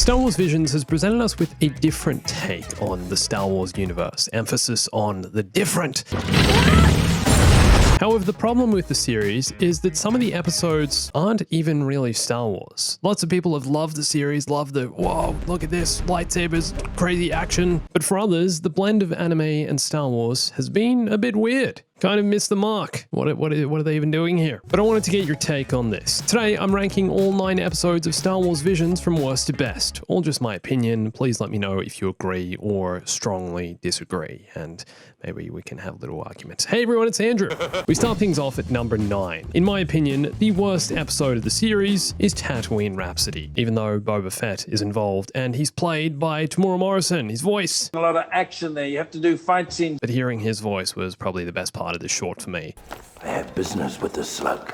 Star Wars Visions has presented us with a different take on the Star Wars universe, emphasis on the different. However, the problem with the series is that some of the episodes aren't even really Star Wars. Lots of people have loved the series, loved the, whoa, look at this, lightsabers, crazy action. But for others, the blend of anime and Star Wars has been a bit weird. Kind of missed the mark. What are they even doing here? But I wanted to get your take on this. Today, I'm ranking all 9 episodes of Star Wars Visions from worst to best. All just my opinion. Please let me know if you agree or strongly disagree, and maybe we can have little arguments. Hey everyone, it's Andrew. We start things off at number 9. In my opinion, the worst episode of the series is Tatooine Rhapsody, even though Boba Fett is involved, and he's played by Tamura Morrison, his voice. A lot of action there. You have to do fight scenes. But hearing his voice was probably the best part of the short for me. I have business with the slug.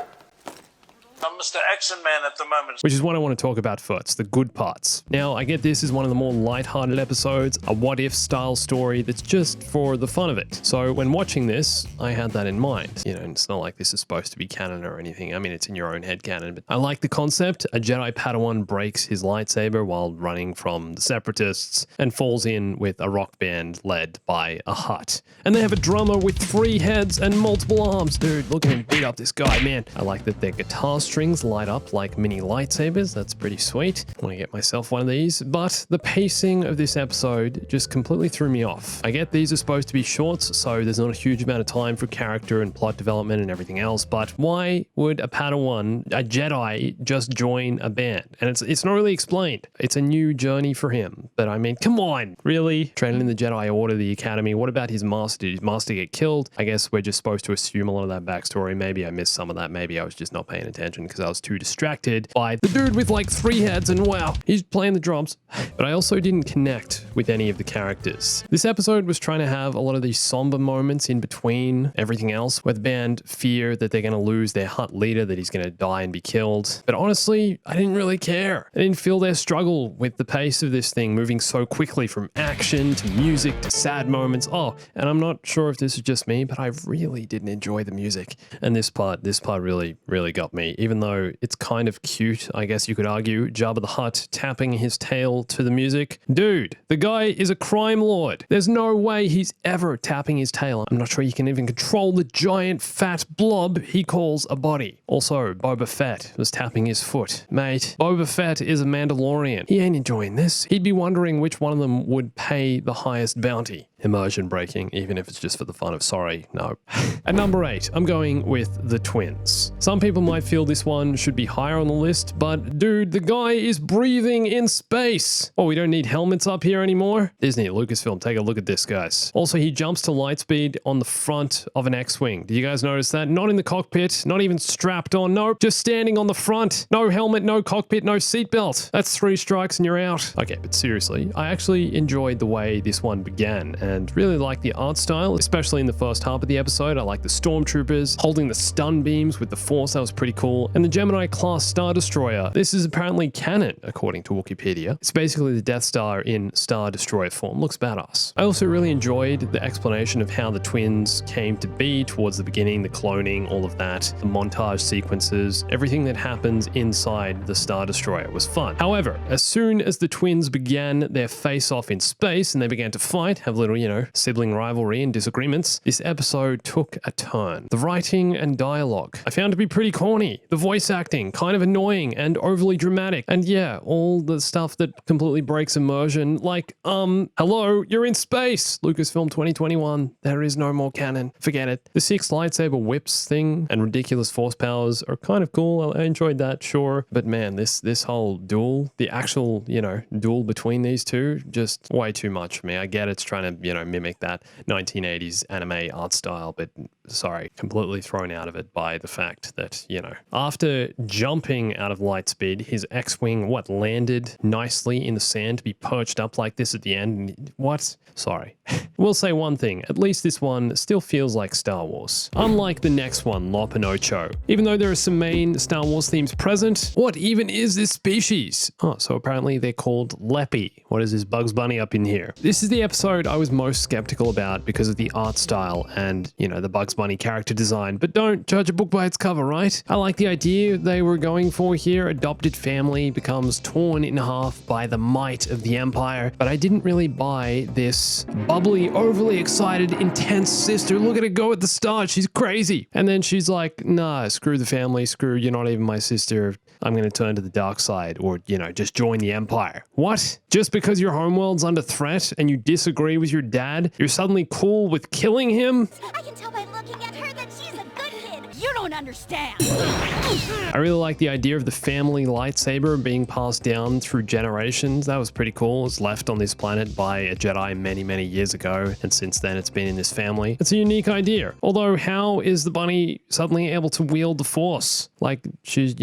I'm Mr. Action Man at the moment. Which is what I want to talk about first, the good parts. Now, I get this is one of the more light-hearted episodes, a what-if style story that's just for the fun of it. So when watching this, I had that in mind. You know, it's not like this is supposed to be canon or anything. I mean, it's in your own head canon, but I like the concept. A Jedi Padawan breaks his lightsaber while running from the Separatists and falls in with a rock band led by a Hutt. And they have a drummer with 3 heads and multiple arms. Dude, look at him beat up this guy, man. I like that their guitar strings light up like mini lightsabers. That's pretty sweet. I want to get myself one of these, but the pacing of this episode just completely threw me off. I get these are supposed to be shorts, so there's not a huge amount of time for character and plot development and everything else, but why would a Padawan, a Jedi, just join a band? And it's not really explained. It's a new journey for him, but I mean, come on, really? Training in the Jedi Order, the Academy, what about his master? Did his master get killed? I guess we're just supposed to assume a lot of that backstory. Maybe I missed some of that. Maybe I was just not paying attention because I was too distracted by the dude with like 3 heads and wow, he's playing the drums. But I also didn't connect with any of the characters. This episode was trying to have a lot of these somber moments in between everything else, where the band fear that they're going to lose their Hutt leader, that he's going to die and be killed. But honestly, I didn't really care. I didn't feel their struggle with the pace of this thing moving so quickly from action to music to sad moments. Oh, and I'm not sure if this is just me, but I really didn't enjoy the music. And this part really got me, even though it's kind of cute, I guess you could argue. Jabba the Hutt tapping his tail to the music. Dude, the guy is a crime lord. There's no way he's ever tapping his tail. I'm not sure you can even control the giant fat blob he calls a body. Also, Boba Fett was tapping his foot. Mate, Boba Fett is a Mandalorian. He ain't enjoying this. He'd be wondering which one of them would pay the highest bounty. Immersion breaking, even if it's just for the fun of sorry, no. At number 8, I'm going with the twins. Some people might feel this one should be higher on the list, but dude, the guy is breathing in space. Oh, we don't need helmets up here anymore? Disney, Lucasfilm, take a look at this, guys. Also, he jumps to lightspeed on the front of an X-Wing. Did you guys notice that? Not in the cockpit, not even strapped on, nope, just standing on the front. No helmet, no cockpit, no seatbelt. That's 3 strikes and you're out. Okay, but seriously, I actually enjoyed the way this one began, and really like the art style, especially in the first half of the episode. I like the stormtroopers holding the stun beams with the Force. That was pretty cool. And the Gemini class Star Destroyer. This is apparently canon, according to Wikipedia. It's basically the Death Star in Star Destroyer form. Looks badass. I also really enjoyed the explanation of how the twins came to be towards the beginning, the cloning, all of that, the montage sequences, everything that happens inside the Star Destroyer was fun. However, as soon as the twins began their face-off in space and they began to fight, have little, sibling rivalry and disagreements, this episode took a turn. The writing and dialogue I found to be pretty corny. The voice acting, kind of annoying and overly dramatic. And yeah, all the stuff that completely breaks immersion, like, hello, you're in space! Lucasfilm 2021, there is no more canon. Forget it. The 6 lightsaber whips thing and ridiculous Force powers are kind of cool. I enjoyed that, sure. But man, this whole duel, the actual, duel between these two, just way too much for me. I get it's trying to, mimic that 1980s anime art style, but sorry, completely thrown out of it by the fact that, after jumping out of lightspeed, his X-Wing, landed nicely in the sand to be perched up like this at the end. What? Sorry. We'll say one thing, at least this one still feels like Star Wars. Unlike the next one, La Pinocho. Even though there are some main Star Wars themes present, what even is this species? Oh, so apparently they're called Leppy. What is this Bugs Bunny up in here? This is the episode I was most skeptical about because of the art style and, the Bugs Bunny character design, but don't judge a book by its cover, right? I like the idea they were going for here. Adopted family becomes torn in half by the might of the Empire, but I didn't really buy this bubbly, overly excited, intense sister. Look at her go at the start. She's crazy. And then she's like, nah, screw the family. Screw, you're not even my sister. I'm going to turn to the dark side, or, just join the Empire. What? Just because your homeworld's under threat and you disagree with your dad, you're suddenly cool with killing him? I can tell by looking at her that she's a good kid. You don't understand. I really like the idea of the family lightsaber being passed down through generations. That was pretty cool. It was left on this planet by a Jedi many, many years ago, and since then it's been in this family. It's a unique idea. Although, how is the bunny suddenly able to wield the Force? Like, she's,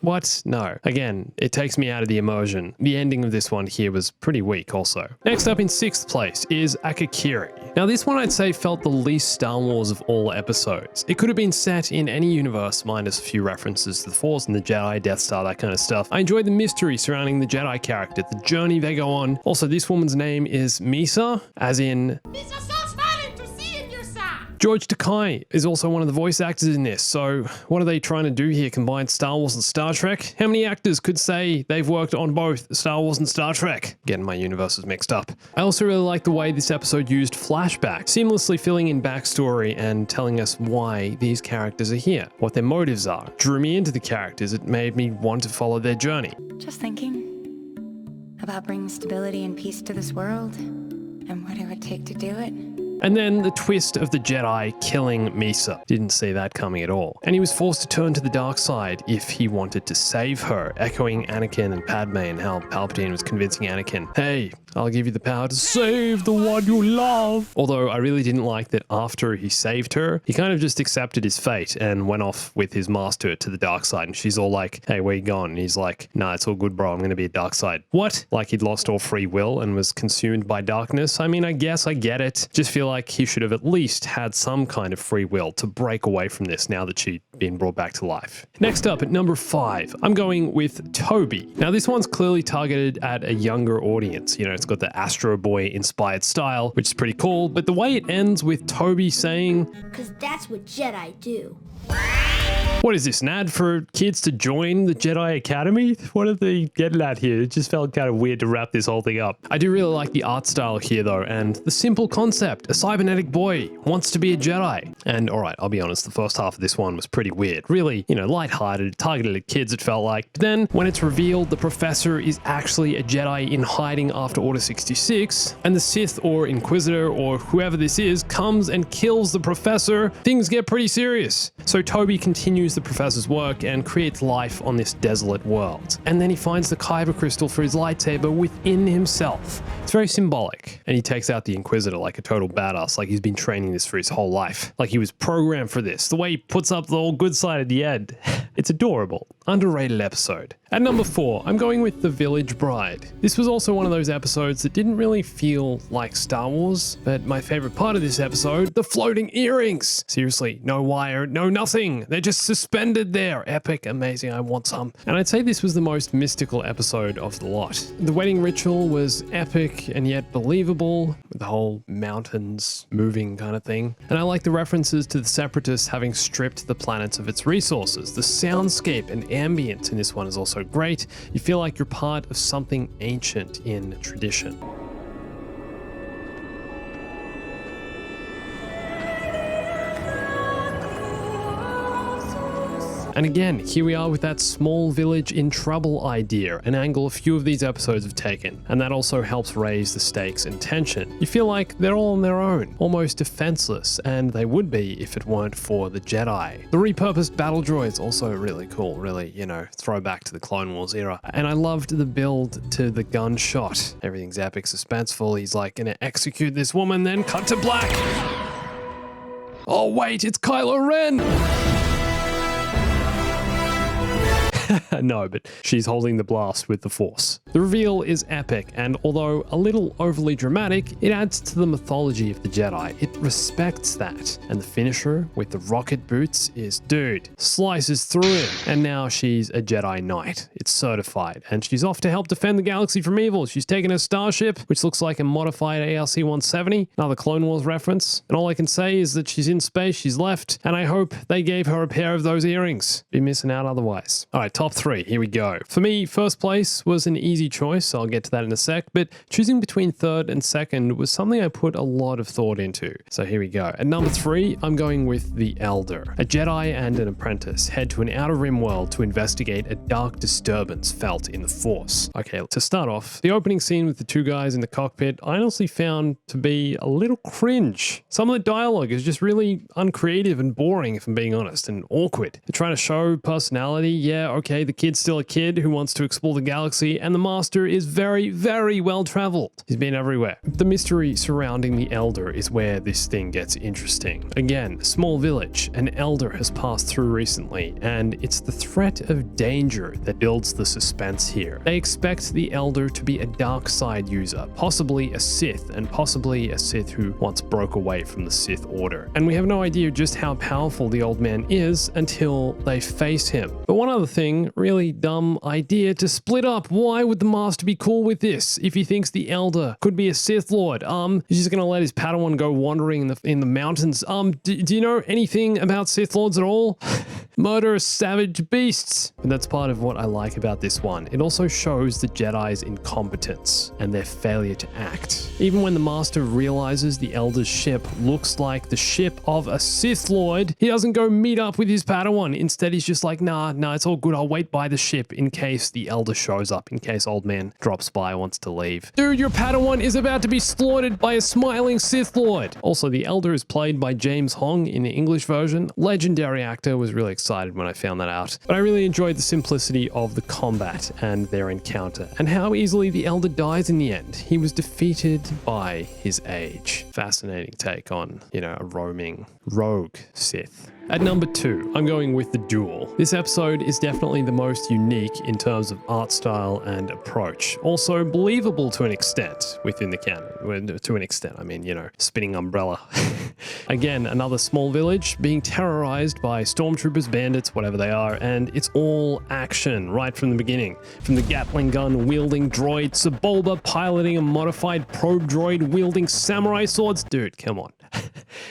What? No. Again, it takes me out of the immersion. The ending of this one here was pretty weak also. Next up in 6th place is Akakiri. Now this one I'd say felt the least Star Wars of all episodes. It could have been set in any universe minus a few references to the Force and the Jedi, Death Star, that kind of stuff. I enjoyed the mystery surrounding the Jedi character, the journey they go on. Also, this woman's name is Misa, as in... Misa, so smiling to see in your side. George Takei is also one of the voice actors in this, so what are they trying to do here? Combine Star Wars and Star Trek? How many actors could say they've worked on both Star Wars and Star Trek? Getting my universes mixed up. I also really like the way this episode used flashbacks, seamlessly filling in backstory and telling us why these characters are here, what their motives are. Drew me into the characters, it made me want to follow their journey. Just thinking about bringing stability and peace to this world and what it would take to do it. And then the twist of the Jedi killing Misa. Didn't see that coming at all. And he was forced to turn to the dark side if he wanted to save her, echoing Anakin and Padme and how Palpatine was convincing Anakin, hey, I'll give you the power to save the one you love. Although I really didn't like that after he saved her, he kind of just accepted his fate and went off with his master to the dark side. And she's all like, hey, where you going? And he's like, nah, it's all good, bro. I'm going to be a dark side. What? Like he'd lost all free will and was consumed by darkness? I mean, I guess I get it. Just feel like he should have at least had some kind of free will to break away from this now that she'd been brought back to life. Next up at number 5, I'm going with Toby. Now this one's clearly targeted at a younger audience. It's got the Astro Boy inspired style, which is pretty cool, but the way it ends with Toby saying, "'Cause that's what Jedi do." What is this, an ad for kids to join the Jedi Academy? What are they getting at here? It just felt kind of weird to wrap this whole thing up. I do really like the art style here though, and the simple concept. A cybernetic boy wants to be a Jedi. And alright, I'll be honest, the first half of this one was pretty weird. Really, lighthearted, targeted at kids it felt like. But then, when it's revealed the professor is actually a Jedi in hiding after Order 66, and the Sith or Inquisitor or whoever this is comes and kills the professor, things get pretty serious. So Toby continues the professor's work and creates life on this desolate world. And then he finds the Kyber crystal for his lightsaber within himself. It's very symbolic. And he takes out the Inquisitor like a total badass, like he's been training this for his whole life. Like he was programmed for this. The way he puts up the whole good side at the end. It's adorable. Underrated episode. At number 4, I'm going with The Village Bride. This was also one of those episodes that didn't really feel like Star Wars, but my favorite part of this episode, the floating earrings. Seriously, no wire, no nothing. They're just suspended there. Epic, amazing, I want some. And I'd say this was the most mystical episode of the lot. The wedding ritual was epic and yet believable, with the whole mountains moving kind of thing. And I like the references to the Separatists having stripped the planets of its resources. The soundscape and ambience in this one is also great. You feel like you're part of something ancient in tradition. And again, here we are with that small village in trouble idea, an angle a few of these episodes have taken, and that also helps raise the stakes and tension. You feel like they're all on their own, almost defenseless, and they would be if it weren't for the Jedi. The repurposed battle droids also really cool, really, throwback to the Clone Wars era. And I loved the build to the gunshot. Everything's epic, suspenseful. He's like gonna execute this woman, then cut to black. Oh wait, it's Kylo Ren! No, but she's holding the blast with the Force. The reveal is epic, and although a little overly dramatic, it adds to the mythology of the Jedi. It respects that. And the finisher with the rocket boots is, dude, slices through him. And now she's a Jedi Knight. It's certified, and she's off to help defend the galaxy from evil. She's taken her starship, which looks like a modified ARC-170, another Clone Wars reference. And all I can say is that she's in space, she's left, and I hope they gave her a pair of those earrings. Be missing out otherwise. All right, top 3, here we go. For me, first place was an easy choice. I'll get to that in a sec, but choosing between third and second was something I put a lot of thought into. So here we go. At number 3, I'm going with the Elder. A Jedi and an apprentice head to an Outer Rim world to investigate a dark disturbance felt in the Force. Okay, to start off, the opening scene with the two guys in the cockpit, I honestly found to be a little cringe. Some of the dialogue is just really uncreative and boring, if I'm being honest, and awkward. They're trying to show personality. Yeah, okay, the kid's still a kid who wants to explore the galaxy, and the master is very, very well traveled. He's been everywhere. The mystery surrounding the Elder is where this thing gets interesting. Again, small village, an Elder has passed through recently, and it's the threat of danger that builds the suspense here. They expect the Elder to be a dark side user, possibly a Sith, and possibly a Sith who once broke away from the Sith Order. And we have no idea just how powerful the old man is until they face him. But one other thing, really dumb idea to split up. Why would the master be cool with this if he thinks the Elder could be a Sith Lord? He's just gonna let his Padawan go wandering in the mountains. Do you know anything about Sith Lords at all? Murderous, savage beasts. And that's part of what I like about this one. It also shows the Jedi's incompetence and their failure to act. Even when the master realizes the Elder's ship looks like the ship of a Sith Lord, he doesn't go meet up with his Padawan. Instead, he's just like, nah, it's all good. I'll wait by the ship in case the Elder shows up, in case old man drops by, wants to leave. Dude, your Padawan is about to be slaughtered by a smiling Sith Lord. Also, the Elder is played by James Hong in the English version. Legendary actor. Was really excited when I found that out. But I really enjoyed the simplicity of the combat and their encounter, and how easily the Elder dies in the end. He was defeated by his age. Fascinating take on, a roaming rogue Sith. At number 2, I'm going with The Duel. This episode is definitely the most unique in terms of art style and approach. Also believable to an extent within the canon. Well, to an extent, I mean, spinning umbrella. Again, another small village being terrorized by stormtroopers, bandits, whatever they are, and it's all action right from the beginning. From the Gatling gun wielding droid, Sebulba piloting a modified probe droid wielding samurai swords. Dude, come on.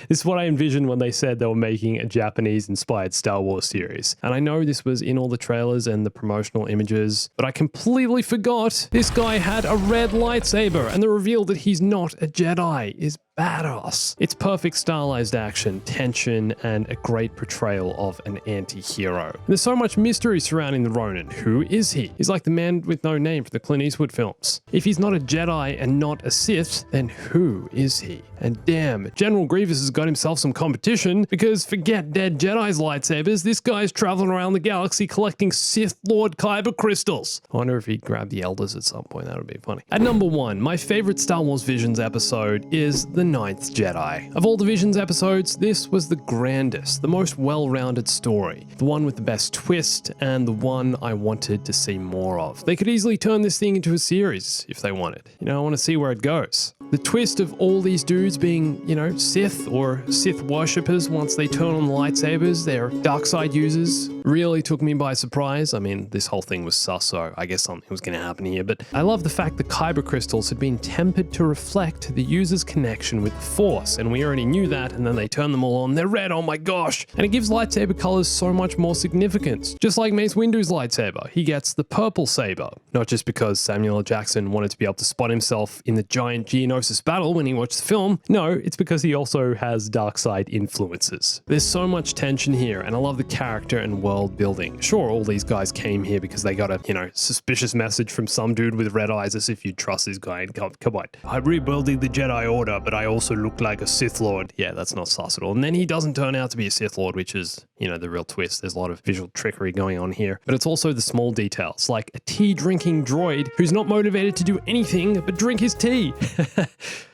This is what I envisioned when they said they were making a Japanese-inspired Star Wars series. And I know this was in all the trailers and the promotional images, but I completely forgot this guy had a red lightsaber, and the reveal that he's not a Jedi is badass. It's perfect stylized action, tension, and a great portrayal of an anti-hero. There's so much mystery surrounding the Ronin. Who is he? He's like the man with no name from the Clint Eastwood films. If he's not a Jedi and not a Sith, then who is he? And damn, General Grievous has got himself some competition, because forget dead Jedi's lightsabers, this guy's traveling around the galaxy collecting Sith Lord Kyber crystals. I wonder if he'd grab the Elders at some point. That would be funny. At number 1, my favorite Star Wars Visions episode is The Ninth Jedi. Of all the Visions episodes, this was the grandest, the most well-rounded story, the one with the best twist, and the one I wanted to see more of. They could easily turn this thing into a series if they wanted. I want to see where it goes. The twist of all these dudes being, Sith or Sith worshippers once they turn on the lightsabers, they're dark side users, really took me by surprise. I mean, this whole thing was sus, so I guess something was going to happen here, but I love the fact that Kyber crystals had been tempered to reflect the user's connection with the Force, and we already knew that, and then they turn them all on, they're red, oh my gosh! And it gives lightsaber colors so much more significance. Just like Mace Windu's lightsaber, he gets the purple saber, not just because Samuel L. Jackson wanted to be able to spot himself in the giant Geonosis battle when he watched the film. No, it's because he also has dark side influences. There's so much tension here, and I love the character and world building. Sure, all these guys came here because they got a, suspicious message from some dude with red eyes, as if you'd trust this guy. And come on. I'm rebuilding the Jedi Order, but I also look like a Sith Lord. Yeah, that's not sus at all. And then he doesn't turn out to be a Sith Lord, which is, the real twist. There's a lot of visual trickery going on here. But it's also the small details, like a tea-drinking droid who's not motivated to do anything but drink his tea.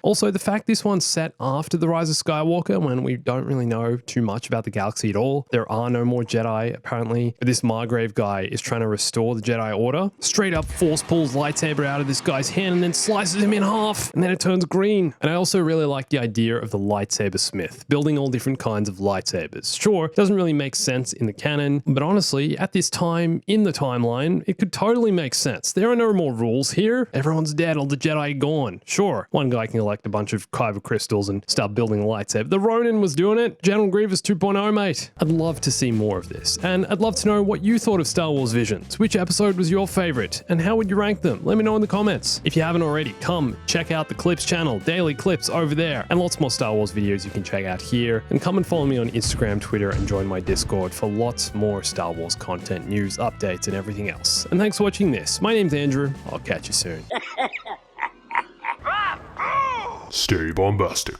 Also, the fact this one's set after The Rise of Skywalker, when we don't really know too much about the galaxy at all. There are no more Jedi, apparently. But this Margrave guy is trying to restore the Jedi Order. Straight up force pulls lightsaber out of this guy's hand and then slices him in half. And then it turns green. And I also really like the idea of the lightsaber smith, building all different kinds of lightsabers. Sure, doesn't really make sense in the canon, but honestly, at this time in the timeline, it could totally make sense. There are no more rules here. Everyone's dead, all the Jedi are gone. Sure, one guy can collect a bunch of kyber crystals and start building a lightsaber. The Ronin was doing it. General Grievous 2.0, mate. I'd love to see more of this, and I'd love to know what you thought of Star Wars Visions. Which episode was your favorite, and how would you rank them? Let me know in the comments. If you haven't already, come check out the Clips channel, daily clips over there, and lots more Star Wars videos you can check out here. And come and follow me on Instagram, Twitter, and join my Discord for lots more Star Wars content, news, updates, and everything else. And thanks for watching this. My name's Andrew. I'll catch you soon. Stay bombastic.